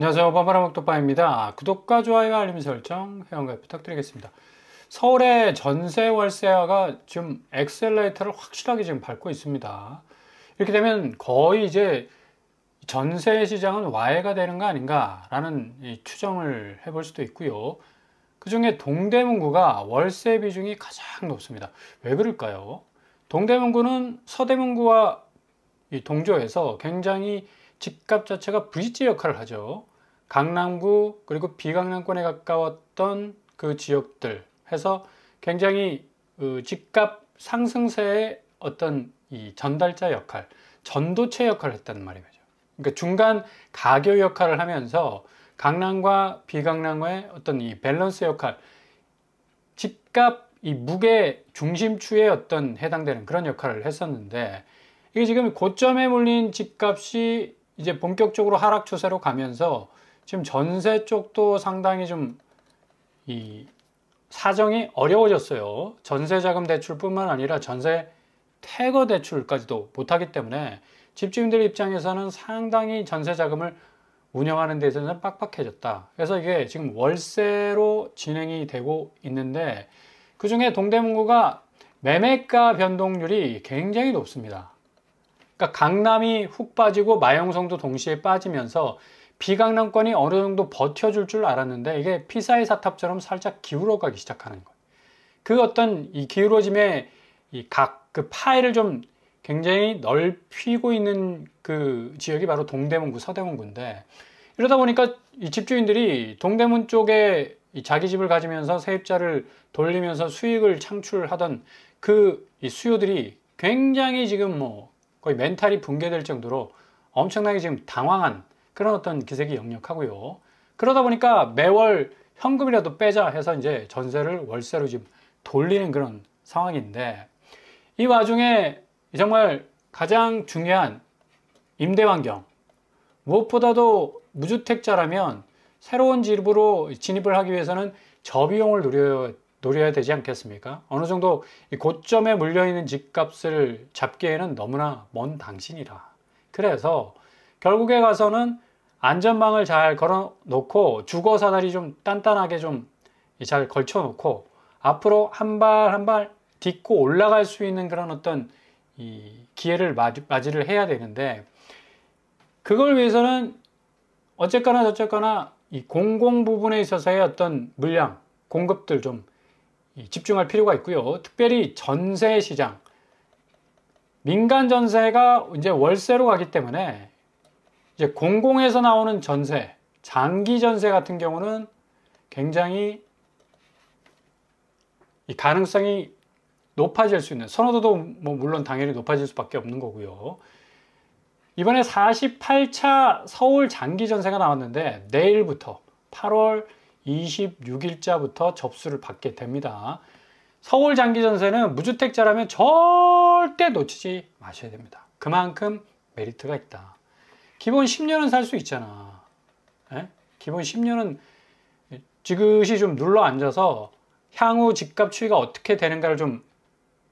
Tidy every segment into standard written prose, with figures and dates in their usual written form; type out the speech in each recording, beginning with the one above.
안녕하세요. 바바라먹토빠입니다. 구독과 좋아요, 알림 설정, 회원가입 부탁드리겠습니다. 서울의 전세 월세가 지금 엑셀레이터를 확실하게 지금 밟고 있습니다. 이렇게 되면 거의 이제 전세 시장은 와해가 되는 거 아닌가라는 추정을 해볼 수도 있고요. 그 중에 동대문구가 월세 비중이 가장 높습니다. 왜 그럴까요? 동대문구는 서대문구와 동조해서 굉장히 집값 자체가 브릿지 역할을 하죠. 강남구 그리고 비강남권에 가까웠던 그 지역들 해서 굉장히 집값 상승세의 어떤 이 전달자 역할, 전도체 역할을 했다는 말이죠. 그러니까 중간 가교 역할을 하면서 강남과 비강남의 어떤 이 밸런스 역할, 집값 이 무게 중심추에 어떤 해당되는 그런 역할을 했었는데, 이게 지금 고점에 몰린 집값이 이제 본격적으로 하락 추세로 가면서 지금 전세 쪽도 상당히 좀 이 사정이 어려워졌어요. 전세 자금 대출뿐만 아니라 전세 태거 대출까지도 못하기 때문에 집주인들 입장에서는 상당히 전세 자금을 운영하는 데 있어서는 빡빡해졌다. 그래서 이게 지금 월세로 진행이 되고 있는데, 그 중에 동대문구가 매매가 변동률이 굉장히 높습니다. 그러니까 강남이 훅 빠지고 마용성도 동시에 빠지면서 비강남권이 어느 정도 버텨줄 줄 알았는데, 이게 피사의 사탑처럼 살짝 기울어 가기 시작하는 거예요. 그 어떤 이 기울어짐의 이 그 파일을 좀 굉장히 넓히고 있는 그 지역이 바로 동대문구, 서대문구인데, 이러다 보니까 이 집주인들이 동대문 쪽에 자기 집을 가지면서 세입자를 돌리면서 수익을 창출하던 그 이 수요들이 굉장히 지금 뭐 거의 멘탈이 붕괴될 정도로 엄청나게 지금 당황한 그런 어떤 기색이 역력하고요. 그러다 보니까 매월 현금이라도 빼자 해서 이제 전세를 월세로 지금 돌리는 그런 상황인데, 이 와중에 정말 가장 중요한 임대 환경, 무엇보다도 무주택자라면 새로운 집으로 진입을 하기 위해서는 저비용을 노려야 되지 않겠습니까? 어느 정도 고점에 물려있는 집값을 잡기에는 너무나 먼 당신이라. 그래서 결국에 가서는 안전망을 잘 걸어 놓고 주거 사다리 좀 단단하게 좀 잘 걸쳐 놓고 앞으로 한 발 한 발 딛고 올라갈 수 있는 그런 어떤 이 기회를 맞이를 해야 되는데, 그걸 위해서는 어쨌거나 저쨌거나 이 공공 부분에 있어서의 어떤 물량 공급들 좀 집중할 필요가 있고요. 특별히 전세 시장, 민간 전세가 이제 월세로 가기 때문에 이제 공공에서 나오는 전세, 장기 전세 같은 경우는 굉장히 이 가능성이 높아질 수 있는, 선호도도 뭐 물론 당연히 높아질 수밖에 없는 거고요. 이번에 48차 서울 장기 전세가 나왔는데 내일부터 8월 26일자부터 접수를 받게 됩니다. 서울 장기 전세는 무주택자라면 절대 놓치지 마셔야 됩니다. 그만큼 메리트가 있다. 기본 10년은 살 수 있잖아. 에? 기본 10년은 지그시 좀 눌러 앉아서 향후 집값 추이가 어떻게 되는가를 좀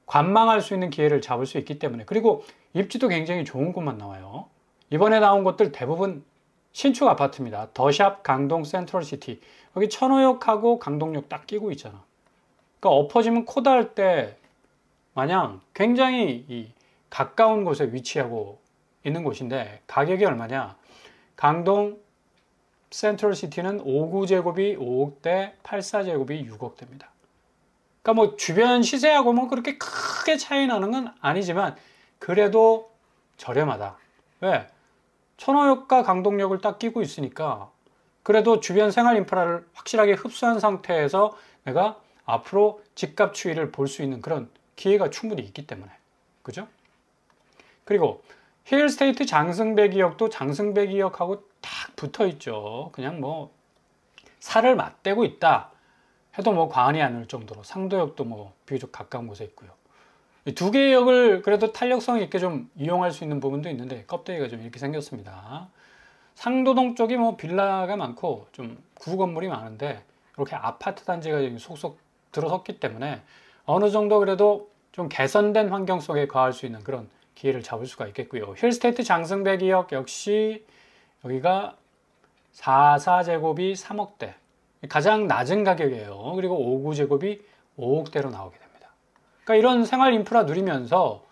관망할 수 있는 기회를 잡을 수 있기 때문에, 그리고 입지도 굉장히 좋은 곳만 나와요. 이번에 나온 곳들 대부분 신축 아파트입니다. 더샵 강동 센트럴시티, 여기 천호역하고 강동역 딱 끼고 있잖아. 그러니까 엎어지면 코다할 때 마냥 굉장히 가까운 곳에 위치하고 있는 곳인데, 가격이 얼마냐? 강동 센트럴시티는 5구제곱이 5억대, 84제곱이 6억대입니다. 그러니까 뭐 주변 시세하고 뭐 그렇게 크게 차이 나는 건 아니지만 그래도 저렴하다. 왜? 천호역과 강동역을 딱 끼고 있으니까 그래도 주변 생활 인프라를 확실하게 흡수한 상태에서 내가 앞으로 집값 추이를 볼 수 있는 그런 기회가 충분히 있기 때문에. 그죠? 그리고 힐스테이트 장승배기역도 장승배기역하고 딱 붙어 있죠. 그냥 뭐 살을 맞대고 있다 해도 뭐 과언이 아닐 정도로. 상도역도 뭐 비교적 가까운 곳에 있고요. 이 두 개의 역을 그래도 탄력성 있게 좀 이용할 수 있는 부분도 있는데 껍데기가 좀 이렇게 생겼습니다. 상도동 쪽이 뭐 빌라가 많고 좀 구건물이 많은데 이렇게 아파트 단지가 속속 들어섰기 때문에 어느 정도 그래도 좀 개선된 환경 속에 거할 수 있는 그런 기회를 잡을 수가 있겠고요. 힐스테이트 장승배기역 역시 여기가 44제곱이 3억대. 가장 낮은 가격이에요. 그리고 59제곱이 5억대로 나오게 됩니다. 그러니까 이런 생활 인프라 누리면서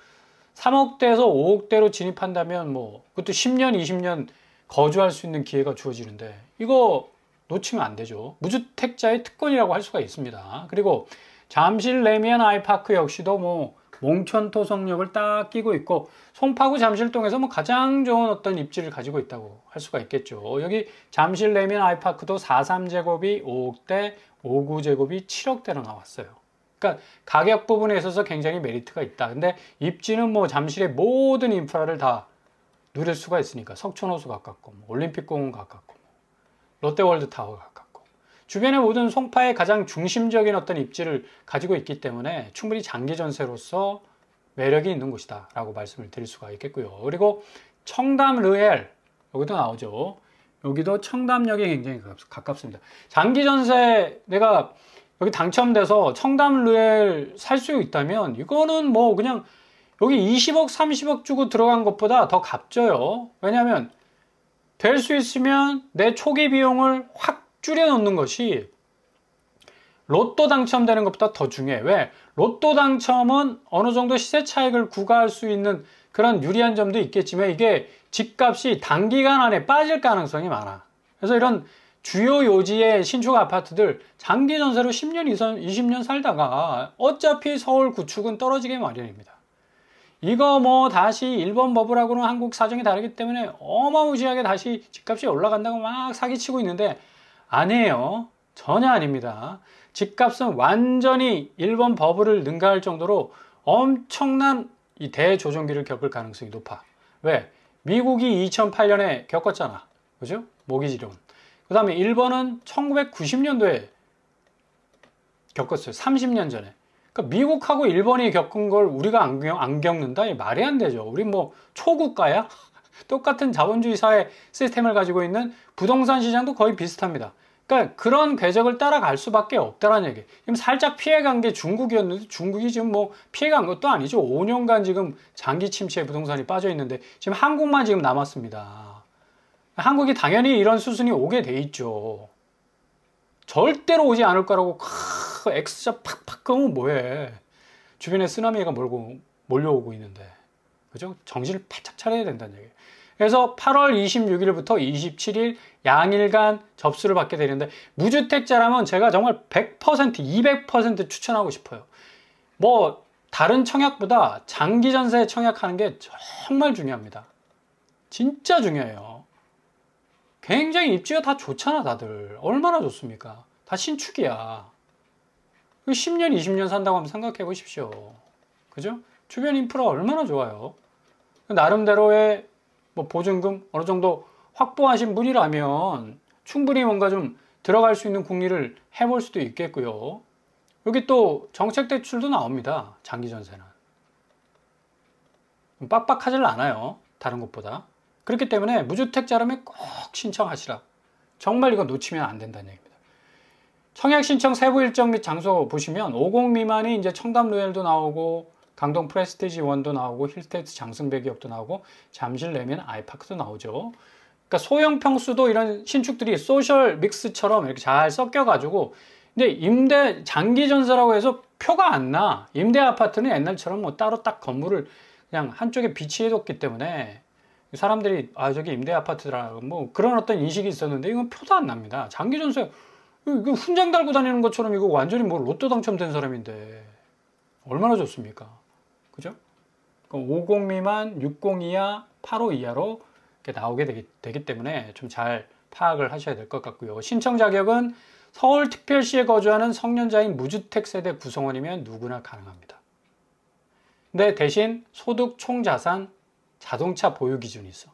3억대에서 5억대로 진입한다면 뭐 그것도 10년, 20년 거주할 수 있는 기회가 주어지는데 이거 놓치면 안 되죠. 무주택자의 특권이라고 할 수가 있습니다. 그리고 잠실 레미안 아이파크 역시도 뭐 몽천토성역을 딱 끼고 있고 송파구 잠실동에서 뭐 가장 좋은 어떤 입지를 가지고 있다고 할 수가 있겠죠. 여기 잠실 레미안 아이파크도 43제곱이 5억대, 59제곱이 7억대로 나왔어요. 그러니까 가격 부분에 있어서 굉장히 메리트가 있다. 근데 입지는 뭐 잠실의 모든 인프라를 다 누릴 수가 있으니까 석촌호수 가깝고 뭐 올림픽공원 가깝고 뭐 롯데월드타워 가깝고 주변의 모든 송파의 가장 중심적인 어떤 입지를 가지고 있기 때문에 충분히 장기 전세로서 매력이 있는 곳이다 라고 말씀을 드릴 수가 있겠고요. 그리고 청담 르엘 여기도 나오죠. 여기도 청담역에 굉장히 가깝습니다. 장기 전세 내가 여기 당첨돼서 청담 르엘 살 수 있다면 이거는 뭐 그냥 여기 20억 30억 주고 들어간 것보다 더 값져요. 왜냐하면 될 수 있으면 내 초기 비용을 확 줄여 놓는 것이 로또 당첨되는 것보다 더 중요해. 왜? 로또 당첨은 어느 정도 시세 차익을 구가할 수 있는 그런 유리한 점도 있겠지만 이게 집값이 단기간 안에 빠질 가능성이 많아. 그래서 이런 주요 요지의 신축 아파트들 장기 전세로 10년 이상 20년 살다가 어차피 서울 구축은 떨어지게 마련입니다. 이거 뭐 다시 일본 버블하고는 한국 사정이 다르기 때문에 어마무시하게 다시 집값이 올라간다고 막 사기치고 있는데 아니에요. 전혀 아닙니다. 집값은 완전히 일본 버블을 능가할 정도로 엄청난 이 대조정기를 겪을 가능성이 높아. 왜? 미국이 2008년에 겪었잖아. 그죠? 모기지론. 그 다음에 일본은 1990년도에 겪었어요. 30년 전에. 그러니까 미국하고 일본이 겪은 걸 우리가 안 겪는다? 말이 안 되죠. 우리 뭐 초국가야? 똑같은 자본주의 사회 시스템을 가지고 있는 부동산 시장도 거의 비슷합니다. 그러니까 그런 궤적을 따라갈 수밖에 없다라는 얘기. 지금 살짝 피해간 게 중국이었는데 중국이 지금 뭐 피해간 것도 아니죠. 5년간 지금 장기 침체에 부동산이 빠져 있는데 지금 한국만 지금 남았습니다. 한국이 당연히 이런 수순이 오게 돼 있죠. 절대로 오지 않을 거라고 X자 팍팍 그러면 뭐해. 주변에 쓰나미가 몰려오고 있는데. 그죠? 정신을 바짝 차려야 된다는 얘기예요. 그래서 8월 26일부터 27일 양일간 접수를 받게 되는데 무주택자라면 제가 정말 100%, 200% 추천하고 싶어요. 뭐 다른 청약보다 장기 전세 청약하는 게 정말 중요합니다. 진짜 중요해요. 굉장히 입지가 다 좋잖아 다들. 얼마나 좋습니까? 다 신축이야. 10년, 20년 산다고 한번 생각해 보십시오. 그죠? 주변 인프라 얼마나 좋아요. 나름대로의 뭐 보증금 어느 정도 확보하신 분이라면 충분히 뭔가 좀 들어갈 수 있는 궁리를 해볼 수도 있겠고요. 여기 또 정책 대출도 나옵니다. 장기 전세는. 빡빡하질 않아요. 다른 곳보다. 그렇기 때문에 무주택자라면 꼭 신청하시라. 정말 이거 놓치면 안 된다는 얘기입니다. 청약 신청 세부 일정 및 장소 보시면 50 미만이 이제 청담 로얄도 나오고 강동 프레스티지 원도 나오고 힐스테이트 장승배기역도 나오고 잠실 레미안 아이파크도 나오죠. 그러니까 소형 평수도 이런 신축들이 소셜 믹스처럼 이렇게 잘 섞여가지고 근데 임대 장기 전세라고 해서 표가 안 나. 임대 아파트는 옛날처럼 뭐 따로 딱 건물을 그냥 한쪽에 비치해뒀기 때문에 사람들이 아 저기 임대 아파트라 뭐 그런 어떤 인식이 있었는데 이건 표도 안 납니다. 장기 전세 이거 훈장 달고 다니는 것처럼 이거 완전히 뭐 로또 당첨된 사람인데 얼마나 좋습니까? 그죠? 50 미만, 60 이하, 85 이하로 이렇게 나오게 되기 때문에 좀 잘 파악을 하셔야 될 것 같고요. 신청 자격은 서울특별시에 거주하는 성년자인 무주택 세대 구성원이면 누구나 가능합니다. 근데 대신 소득 총자산 자동차 보유 기준이 있어.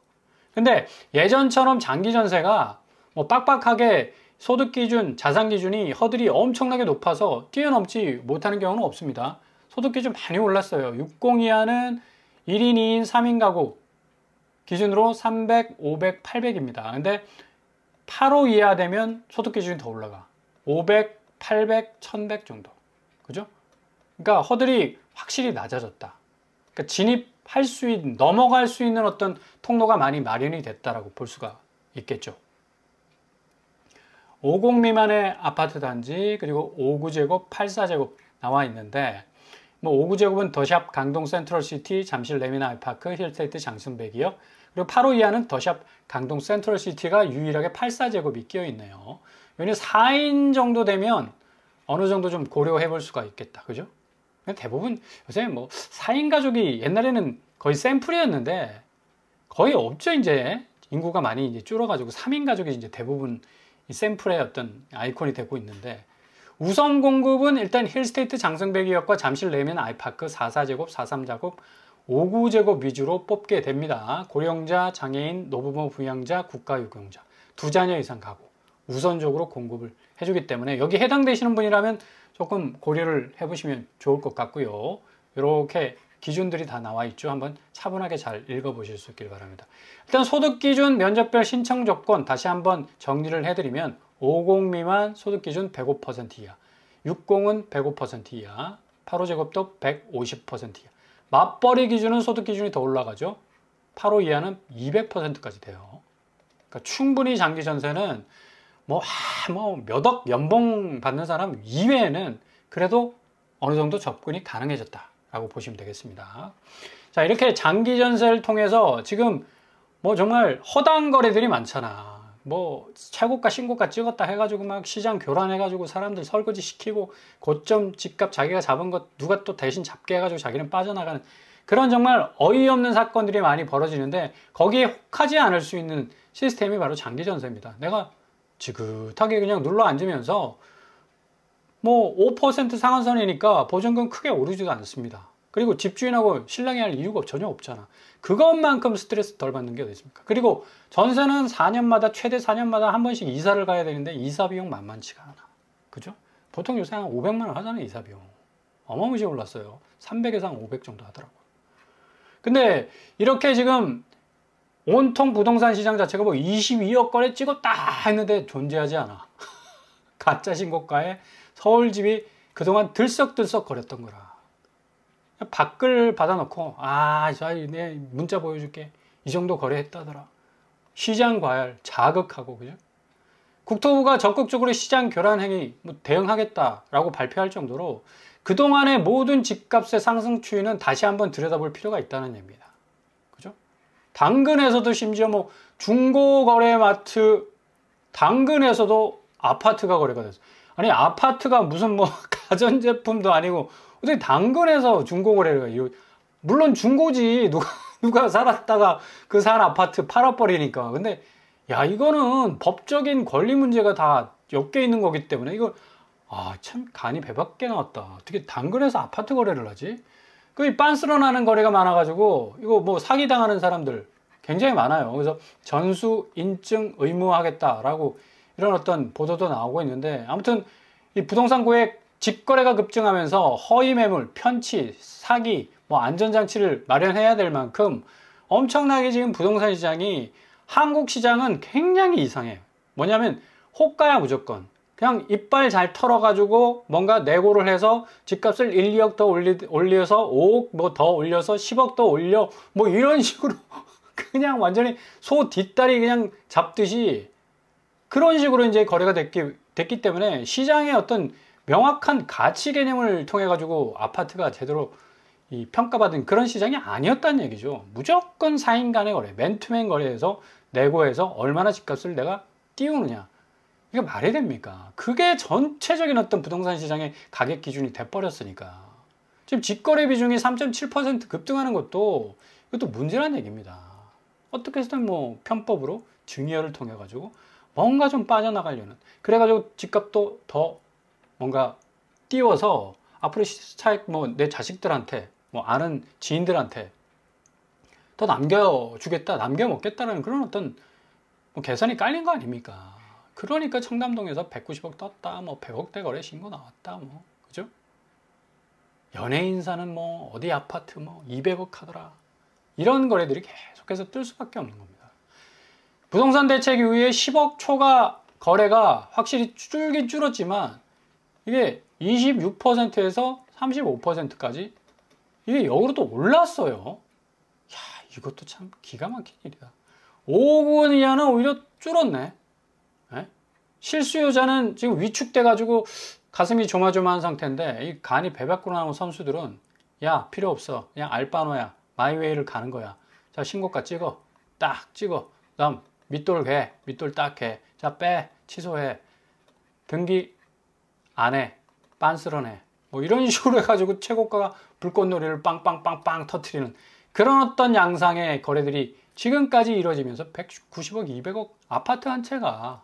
근데 예전처럼 장기 전세가 뭐 빡빡하게 소득 기준, 자산 기준이 허들이 엄청나게 높아서 뛰어넘지 못하는 경우는 없습니다. 소득 기준 많이 올랐어요. 60 이하는 1인, 2인, 3인 가구 기준으로 300, 500, 800입니다. 근데 85 이하 되면 소득 기준이 더 올라가. 500, 800, 1100 정도. 그죠? 그러니까 허들이 확실히 낮아졌다. 그러니까 진입할 수 있는, 넘어갈 수 있는 어떤 통로가 많이 마련이 됐다라고 볼 수가 있겠죠. 50 미만의 아파트 단지, 그리고 59제곱, 84제곱 나와 있는데, 뭐 59제곱은 더샵 강동 센트럴시티, 잠실 레미나 아이파크, 힐스테이트 장승백이요. 그리고 85 이하는 더샵 강동 센트럴시티가 유일하게 84제곱이 끼어 있네요. 여기 4인 정도 되면 어느 정도 좀 고려해 볼 수가 있겠다. 그죠? 대부분 요새 뭐 4인 가족이 옛날에는 거의 샘플이었는데 거의 없죠. 이제 인구가 많이 이제 줄어가지고 3인 가족이 이제 대부분 이 샘플의 어떤 아이콘이 되고 있는데, 우선 공급은 일단 힐스테이트 장승백이역과 잠실 레미나 아이파크 44제곱, 43제곱, 59제곱 위주로 뽑게 됩니다. 고령자, 장애인, 노부모 부양자, 국가유공자, 2자녀 이상 가구 우선적으로 공급을 해주기 때문에 여기 해당되시는 분이라면 조금 고려를 해보시면 좋을 것 같고요. 이렇게 기준들이 다 나와 있죠. 한번 차분하게 잘 읽어보실 수 있길 바랍니다. 일단 소득기준, 면적별 신청 조건 다시 한번 정리를 해드리면 50 미만 소득기준 105% 이하, 60은 105% 이하, 85제곱도 150% 이하. 맞벌이 기준은 소득 기준이 더 올라가죠. 85 이하는 200%까지 돼요. 그러니까 충분히 장기 전세는 뭐 몇 억 연봉 받는 사람 이외에는 그래도 어느 정도 접근이 가능해졌다라고 보시면 되겠습니다. 자, 이렇게 장기 전세를 통해서 지금 뭐 정말 허당 거래들이 많잖아. 뭐 최고가 신고가 찍었다 해가지고 막 시장 교란해가지고 사람들 설거지 시키고 고점 집값 자기가 잡은 것 누가 또 대신 잡게 해가지고 자기는 빠져나가는 그런 정말 어이없는 사건들이 많이 벌어지는데, 거기에 혹하지 않을 수 있는 시스템이 바로 장기 전세입니다. 내가 지긋하게 그냥 눌러 앉으면서 뭐 5% 상한선이니까 보증금 크게 오르지도 않습니다. 그리고 집주인하고 실랑이 할 이유가 전혀 없잖아. 그것만큼 스트레스 덜 받는 게 어디 있습니까? 그리고 전세는 4년마다, 최대 4년마다 한 번씩 이사를 가야 되는데 이사 비용 만만치가 않아. 그죠? 보통 요새 한 500만 원 하잖아요, 이사 비용. 어마무시 올랐어요. 300에서 한 500 정도 하더라고요. 근데 이렇게 지금 온통 부동산 시장 자체가 뭐 22억 거래 찍었다 했는데 존재하지 않아. 가짜 신고가에 서울집이 그동안 들썩들썩 거렸던 거라. 밖을 받아놓고 내 문자 보여줄게, 이 정도 거래했다더라. 시장 과열 자극하고, 그죠? 국토부가 적극적으로 시장 교란 행위 대응하겠다라고 발표할 정도로 그동안의 모든 집값의 상승 추이는 다시 한번 들여다볼 필요가 있다는 얘기입니다. 그죠? 당근에서도 심지어 뭐 중고거래마트 당근에서도 아파트가 거래가 됐어. 아니 아파트가 무슨 뭐 가전제품도 아니고 어떻게 당근에서 중고거래가 물론 중고지, 누가 살았다가 그 산 아파트 팔아버리니까. 근데 야, 이거는 법적인 권리 문제가 다 엮여 있는 거기 때문에 이거 참 간이 배밖에 나왔다. 어떻게 당근에서 아파트 거래를 하지? 그 빤스런하는 거래가 많아가지고 이거 뭐 사기당하는 사람들 굉장히 많아요. 그래서 전수 인증 의무화하겠다라고 이런 어떤 보도도 나오고 있는데, 아무튼 이 부동산 고액 직거래가 급증하면서 허위 매물, 편취, 사기, 뭐 안전장치를 마련해야 될 만큼 엄청나게 지금 부동산 시장이, 한국 시장은 굉장히 이상해요. 뭐냐면 호가야 무조건. 그냥 이빨 잘 털어가지고 뭔가 내고를 해서 집값을 1, 2억 더 올려서 5억 뭐 더 올려서 10억 더 올려 뭐 이런 식으로 그냥 완전히 소 뒷다리 그냥 잡듯이 그런 식으로 이제 거래가 됐기 때문에 시장의 어떤 명확한 가치 개념을 통해 가지고 아파트가 제대로 평가받은 그런 시장이 아니었다는 얘기죠. 무조건 4인 간의 거래, 맨투맨 거래에서 내고해서 얼마나 집값을 내가 띄우느냐. 이게 말이 됩니까? 그게 전체적인 어떤 부동산 시장의 가격 기준이 돼버렸으니까. 지금 직거래 비중이 3.7% 급등하는 것도 이것도 문제라는 얘기입니다. 어떻게 해서든 뭐 편법으로 증여를 통해 가지고 뭔가 좀 빠져나가려는, 그래가지고 집값도 더 뭔가 띄워서 앞으로 차익 뭐 내 자식들한테 뭐 아는 지인들한테 더 남겨주겠다, 남겨먹겠다라는 그런 어떤 뭐 계산이 깔린 거 아닙니까? 그러니까 청담동에서 190억 떴다, 뭐 100억대 거래 신고 나왔다, 뭐 그죠? 연예인 사는 뭐 어디 아파트 뭐 200억 하더라, 이런 거래들이 계속해서 뜰 수밖에 없는 겁니다. 부동산 대책 이후에 10억 초과 거래가 확실히 줄긴 줄었지만 이게 26%에서 35%까지 이게 역으로 또 올랐어요. 야, 이것도 참 기가 막힌 일이다. 5억 원 이하는 오히려 줄었네. 네? 실수요자는 지금 위축돼 가지고 가슴이 조마조마한 상태인데 이 간이 배 밖으로 나온 선수들은 야 필요 없어 그냥 알바노야 마이웨이를 가는 거야. 자 신고가 찍어 딱 찍어 그다음 밑돌 개 밑돌 딱 개 자 빼 취소해 등기 안 해 빤스런해 뭐 이런 식으로 해가지고 최고가가 불꽃놀이를 빵빵빵빵 터트리는 그런 어떤 양상의 거래들이 지금까지 이루어지면서 190억 200억 아파트 한 채가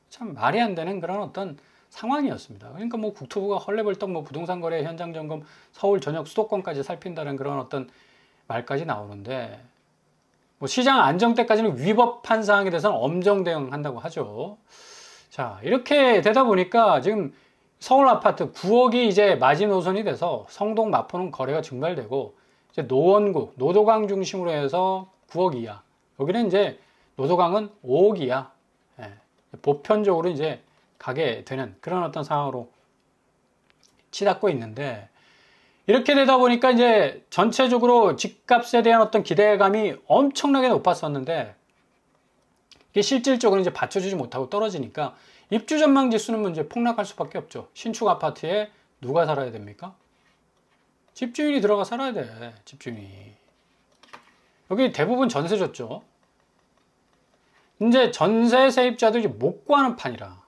참 말이 안 되는 그런 어떤 상황이었습니다. 그러니까 뭐 국토부가 헐레벌떡 뭐 부동산 거래 현장 점검 서울 전역 수도권까지 살핀다는 그런 어떤 말까지 나오는데 뭐 시장 안정 때까지는 위법한 사항에 대해서는 엄정 대응한다고 하죠. 자, 이렇게 되다 보니까 지금 서울 아파트 9억이 이제 마지노선이 돼서 성동 마포는 거래가 증발되고 이제 노원구, 노도강 중심으로 해서 9억 이하. 여기는 이제 노도강은 5억 이하. 예, 보편적으로 이제 가게 되는 그런 어떤 상황으로 치닫고 있는데 이렇게 되다 보니까 이제 전체적으로 집값에 대한 어떤 기대감이 엄청나게 높았었는데 이게 실질적으로 이제 받쳐주지 못하고 떨어지니까 입주 전망 지수는 문제 폭락할 수밖에 없죠. 신축 아파트에 누가 살아야 됩니까? 집주인이 들어가 살아야 돼. 집주인이. 여기 대부분 전세 줬죠. 이제 전세 세입자들이 못 구하는 판이라.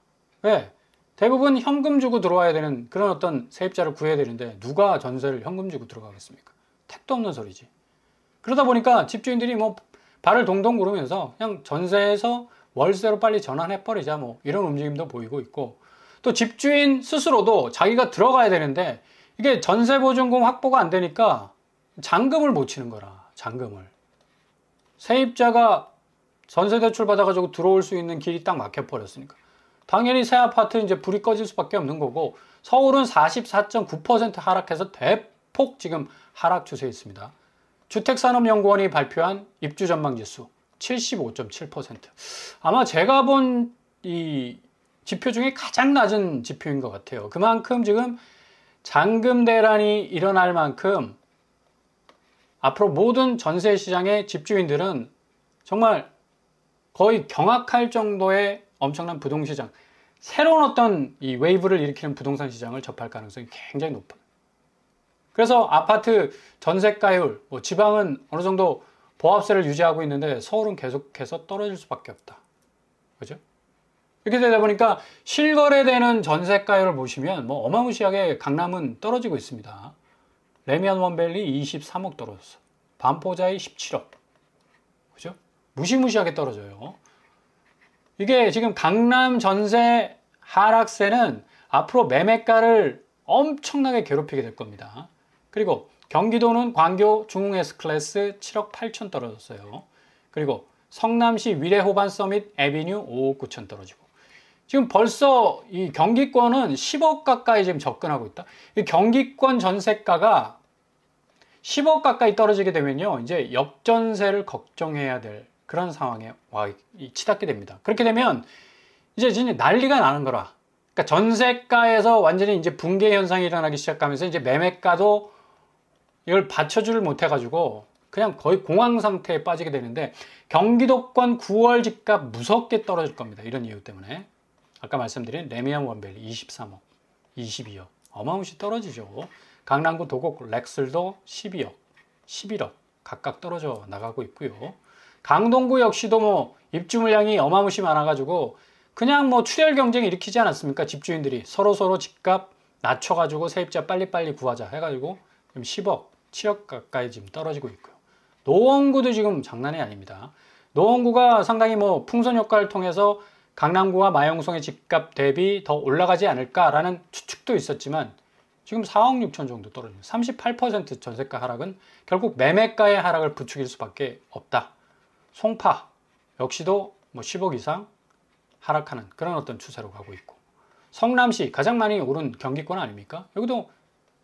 왜? 대부분 현금 주고 들어와야 되는 그런 어떤 세입자를 구해야 되는데 누가 전세를 현금 주고 들어가겠습니까? 택도 없는 소리지. 그러다 보니까 집주인들이 뭐 발을 동동 구르면서 그냥 전세에서 월세로 빨리 전환해버리자 뭐 이런 움직임도 보이고 있고 또 집주인 스스로도 자기가 들어가야 되는데 이게 전세보증금 확보가 안 되니까 잔금을 못 치는 거라. 잔금을. 세입자가 전세대출 받아가지고 들어올 수 있는 길이 딱 막혀버렸으니까 당연히 새 아파트 이제 불이 꺼질 수밖에 없는 거고 서울은 44.9% 하락해서 대폭 지금 하락 추세에 있습니다. 주택산업연구원이 발표한 입주 전망지수 75.7%. 아마 제가 본 이 지표 중에 가장 낮은 지표인 것 같아요. 그만큼 지금 잔금 대란이 일어날 만큼 앞으로 모든 전세 시장의 집주인들은 정말 거의 경악할 정도의 엄청난 부동시장, 새로운 어떤 이 웨이브를 일으키는 부동산 시장을 접할 가능성이 굉장히 높아요. 그래서 아파트 전세가율, 뭐 지방은 어느 정도 보합세를 유지하고 있는데 서울은 계속해서 떨어질 수밖에 없다. 그죠? 이렇게 되다 보니까 실거래되는 전세가율을 보시면 뭐 어마무시하게 강남은 떨어지고 있습니다. 레미안 원밸리 23억 떨어졌어. 반포자이 17억. 그죠? 무시무시하게 떨어져요. 이게 지금 강남 전세 하락세는 앞으로 매매가를 엄청나게 괴롭히게 될 겁니다. 그리고 경기도는 광교 중흥 S클래스 7억 8천 떨어졌어요. 그리고 성남시 위례호반 서밋 에비뉴 5억 9천 떨어지고 지금 벌써 이 경기권은 10억 가까이 지금 접근하고 있다. 이 경기권 전세가가 10억 가까이 떨어지게 되면요. 이제 역전세를 걱정해야 될 그런 상황에 치닫게 됩니다. 그렇게 되면 이제 진짜 난리가 나는 거라. 그러니까 전세가에서 완전히 이제 붕괴 현상이 일어나기 시작하면서 이제 매매가도 이걸 받쳐줄 못해가지고 그냥 거의 공황 상태에 빠지게 되는데 경기도권 9월 집값 무섭게 떨어질 겁니다. 이런 이유 때문에. 아까 말씀드린 레미안 원밸리 23억, 22억. 어마무시 떨어지죠. 강남구 도곡 렉슬도 12억, 11억 각각 떨어져 나가고 있고요. 강동구 역시도 뭐 입주 물량이 어마무시 많아가지고 그냥 뭐 출혈 경쟁 일으키지 않았습니까? 집주인들이 서로 집값 낮춰가지고 세입자 빨리빨리 구하자 해가지고 지금 10억, 7억 가까이 지금 떨어지고 있고요. 노원구도 지금 장난이 아닙니다. 노원구가 상당히 뭐 풍선 효과를 통해서 강남구와 마용성의 집값 대비 더 올라가지 않을까라는 추측도 있었지만 지금 4억 6천 정도 떨어집니다. 38% 전세가 하락은 결국 매매가의 하락을 부추길 수밖에 없다. 송파 역시도 뭐 10억 이상 하락하는 그런 어떤 추세로 가고 있고 성남시 가장 많이 오른 경기권 아닙니까? 여기도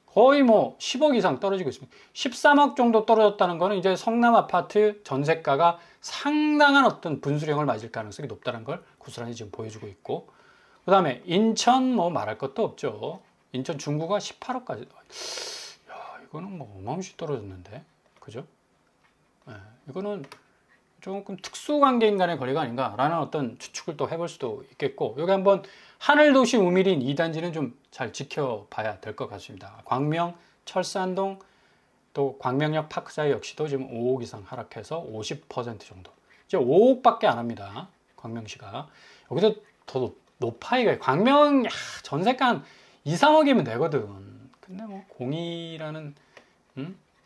거의 뭐 10억 이상 떨어지고 있습니다. 13억 정도 떨어졌다는 거는 이제 성남 아파트 전세가가 상당한 어떤 분수령을 맞을 가능성이 높다는 걸 고스란히 지금 보여주고 있고 그 다음에 인천 뭐 말할 것도 없죠. 인천 중구가 18억까지. 야, 이거는 뭐 어마무시 떨어졌는데. 그죠? 네, 이거는 조금 특수관계인 간의 거래가 아닌가라는 어떤 추측을 또 해볼 수도 있겠고, 여기 한번 하늘도시 우미린 2단지는 좀 잘 지켜봐야 될 것 같습니다. 광명, 철산동, 또 광명역 파크사이 역시도 지금 5억 이상 하락해서 50% 정도. 이제 5억밖에 안 합니다. 광명시가. 여기서 더 높아요. 광명 전세가 한 2, 3억이면 되거든. 근데 뭐 02라는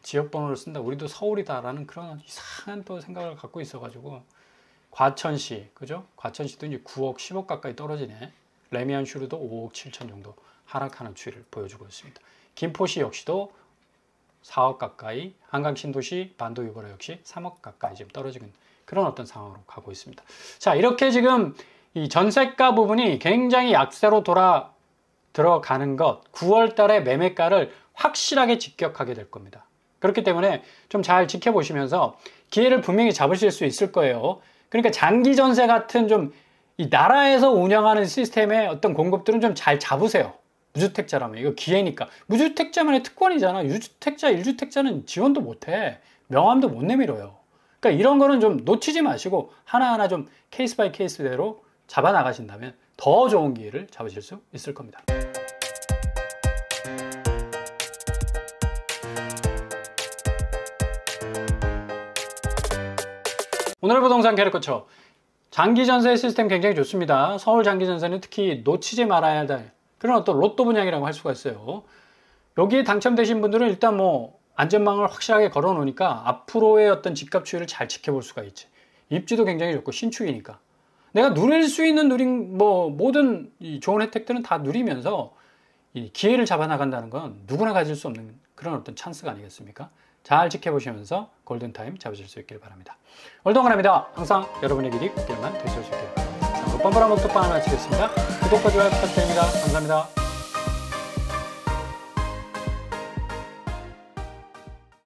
지역번호를 쓴다. 우리도 서울이다라는 그런 이상한 또 생각을 갖고 있어가지고. 과천시, 그죠? 과천시도 이제 9억, 10억 가까이 떨어지네. 레미안슈르도 5억 7천 정도 하락하는 추이를 보여주고 있습니다. 김포시 역시도 4억 가까이, 한강신도시, 반도유보라 역시 3억 가까이 지금 떨어지는 그런 어떤 상황으로 가고 있습니다. 자, 이렇게 지금 이 전세가 부분이 굉장히 약세로 들어가는 것, 9월 달에 매매가를 확실하게 직격하게 될 겁니다. 그렇기 때문에 좀 잘 지켜보시면서 기회를 분명히 잡으실 수 있을 거예요. 그러니까 장기 전세 같은 좀 이 나라에서 운영하는 시스템의 어떤 공급들은 좀 잘 잡으세요. 무주택자라면 이거 기회니까. 무주택자만의 특권이잖아. 유주택자, 1주택자는 지원도 못해. 명함도 못 내밀어요. 그러니까 이런 거는 좀 놓치지 마시고 하나하나 좀 케이스 바이 케이스대로 잡아 나가신다면 더 좋은 기회를 잡으실 수 있을 겁니다. 오늘 부동산 캐릭터처 장기 전세 시스템 굉장히 좋습니다. 서울 장기 전세는 특히 놓치지 말아야 될 그런 어떤 로또 분양이라고 할 수가 있어요. 여기에 당첨되신 분들은 일단 뭐 안전망을 확실하게 걸어 놓으니까 앞으로의 어떤 집값 추이를 잘 지켜볼 수가 있지. 입지도 굉장히 좋고 신축이니까. 내가 누릴 수 있는 모든 이 좋은 혜택들은 다 누리면서 이 기회를 잡아 나간다는 건 누구나 가질 수 없는 그런 어떤 찬스가 아니겠습니까? 잘 지켜보시면서 골든타임 잡으실 수 있길 바랍니다. 월동그랍니다. 항상 여러분의 길이 걷길만 되실 수 있길 바랍니다. 뻔뻔한 목톡방 하나 마치겠습니다. 구독과 좋아요 부탁드립니다. 감사합니다.